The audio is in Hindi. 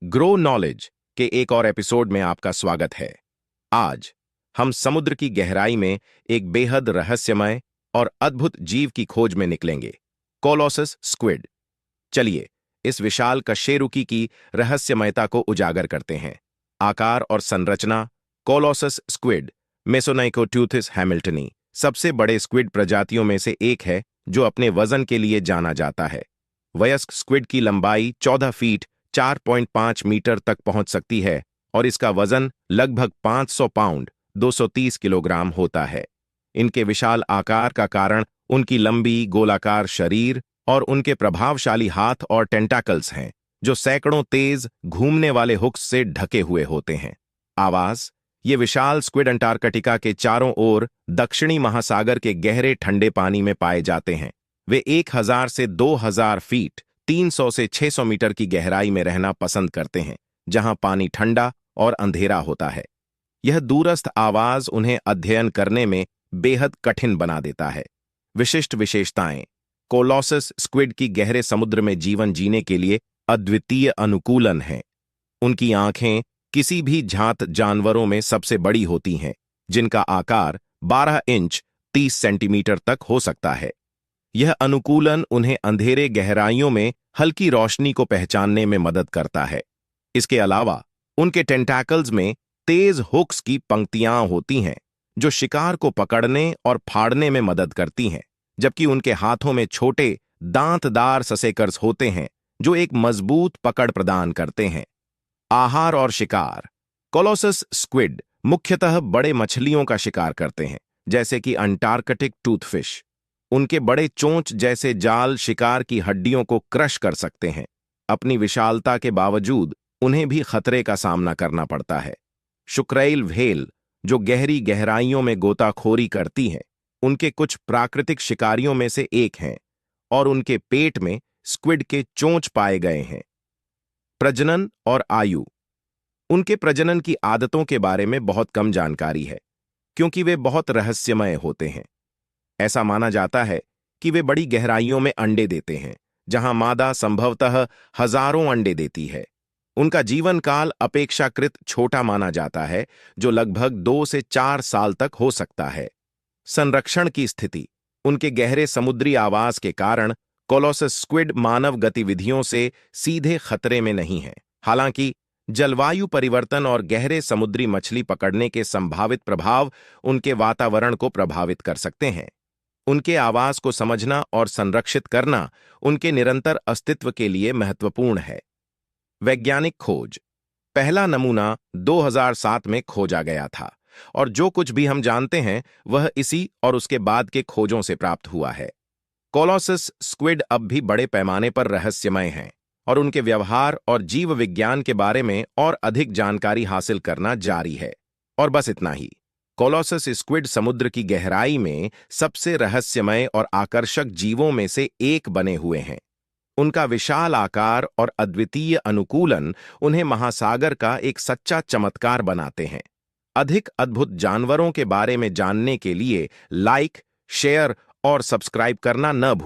ग्रो नॉलेज के एक और एपिसोड में आपका स्वागत है। आज हम समुद्र की गहराई में एक बेहद रहस्यमय और अद्भुत जीव की खोज में निकलेंगे, कोलोसस स्क्विड। चलिए इस विशाल कशेरुकी की रहस्यमयता को उजागर करते हैं। आकार और संरचना। कोलोसस स्क्विड मेसोनाइकोट्यूथिस हैमिल्टनी सबसे बड़े स्क्विड प्रजातियों में से एक है जो अपने वजन के लिए जाना जाता है। वयस्क स्क्विड की लंबाई 14 फीट 4.5 मीटर तक पहुंच सकती है और इसका वजन लगभग 500 पाउंड 230 किलोग्राम होता है। इनके विशाल आकार का कारण उनकी लंबी गोलाकार शरीर और उनके प्रभावशाली हाथ और टेंटाकल्स हैं, जो सैकड़ों तेज घूमने वाले हुक्स से ढके हुए होते हैं। आवाज। ये विशाल स्क्विड अंटार्कटिका के चारों ओर दक्षिणी महासागर के गहरे ठंडे पानी में पाए जाते हैं। वे 1000 से 2000 फीट 300 से 600 मीटर की गहराई में रहना पसंद करते हैं, जहां पानी ठंडा और अंधेरा होता है। यह दूरस्थ आवाज उन्हें अध्ययन करने में बेहद कठिन बना देता है। विशिष्ट विशेषताएं। कोलोसस स्क्विड की गहरे समुद्र में जीवन जीने के लिए अद्वितीय अनुकूलन है। उनकी आंखें किसी भी जात जानवरों में सबसे बड़ी होती हैं, जिनका आकार 12 इंच 30 सेंटीमीटर तक हो सकता है। यह अनुकूलन उन्हें अंधेरे गहराइयों में हल्की रोशनी को पहचानने में मदद करता है। इसके अलावा उनके टेंटाकल्स में तेज हुक्स की पंक्तियां होती हैं, जो शिकार को पकड़ने और फाड़ने में मदद करती हैं, जबकि उनके हाथों में छोटे दांतदार ससेकर्स होते हैं, जो एक मजबूत पकड़ प्रदान करते हैं। आहार और शिकार। कोलोसस स्क्विड मुख्यतः बड़े मछलियों का शिकार करते हैं, जैसे कि अंटार्कटिक टूथफिश। उनके बड़े चोंच जैसे जाल शिकार की हड्डियों को क्रश कर सकते हैं। अपनी विशालता के बावजूद उन्हें भी खतरे का सामना करना पड़ता है। शुक्रेल व्हेल, जो गहरी गहराइयों में गोताखोरी करती हैं, उनके कुछ प्राकृतिक शिकारियों में से एक हैं और उनके पेट में स्क्विड के चोंच पाए गए हैं। प्रजनन और आयु। उनके प्रजनन की आदतों के बारे में बहुत कम जानकारी है, क्योंकि वे बहुत रहस्यमय होते हैं। ऐसा माना जाता है कि वे बड़ी गहराइयों में अंडे देते हैं, जहां मादा संभवतः हजारों अंडे देती है। उनका जीवन काल अपेक्षाकृत छोटा माना जाता है, जो लगभग 2 से 4 साल तक हो सकता है। संरक्षण की स्थिति। उनके गहरे समुद्री आवास के कारण कोलोसस स्क्विड मानव गतिविधियों से सीधे खतरे में नहीं है। हालांकि जलवायु परिवर्तन और गहरे समुद्री मछली पकड़ने के संभावित प्रभाव उनके वातावरण को प्रभावित कर सकते हैं। उनके आवास को समझना और संरक्षित करना उनके निरंतर अस्तित्व के लिए महत्वपूर्ण है। वैज्ञानिक खोज। पहला नमूना 2007 में खोजा गया था, और जो कुछ भी हम जानते हैं वह इसी और उसके बाद के खोजों से प्राप्त हुआ है। कोलोसस स्क्विड अब भी बड़े पैमाने पर रहस्यमय हैं, और उनके व्यवहार और जीव विज्ञान के बारे में और अधिक जानकारी हासिल करना जारी है। और बस इतना ही। कोलोसस स्क्विड समुद्र की गहराई में सबसे रहस्यमय और आकर्षक जीवों में से एक बने हुए हैं। उनका विशाल आकार और अद्वितीय अनुकूलन उन्हें महासागर का एक सच्चा चमत्कार बनाते हैं। अधिक अद्भुत जानवरों के बारे में जानने के लिए लाइक, शेयर और सब्सक्राइब करना न भूलें।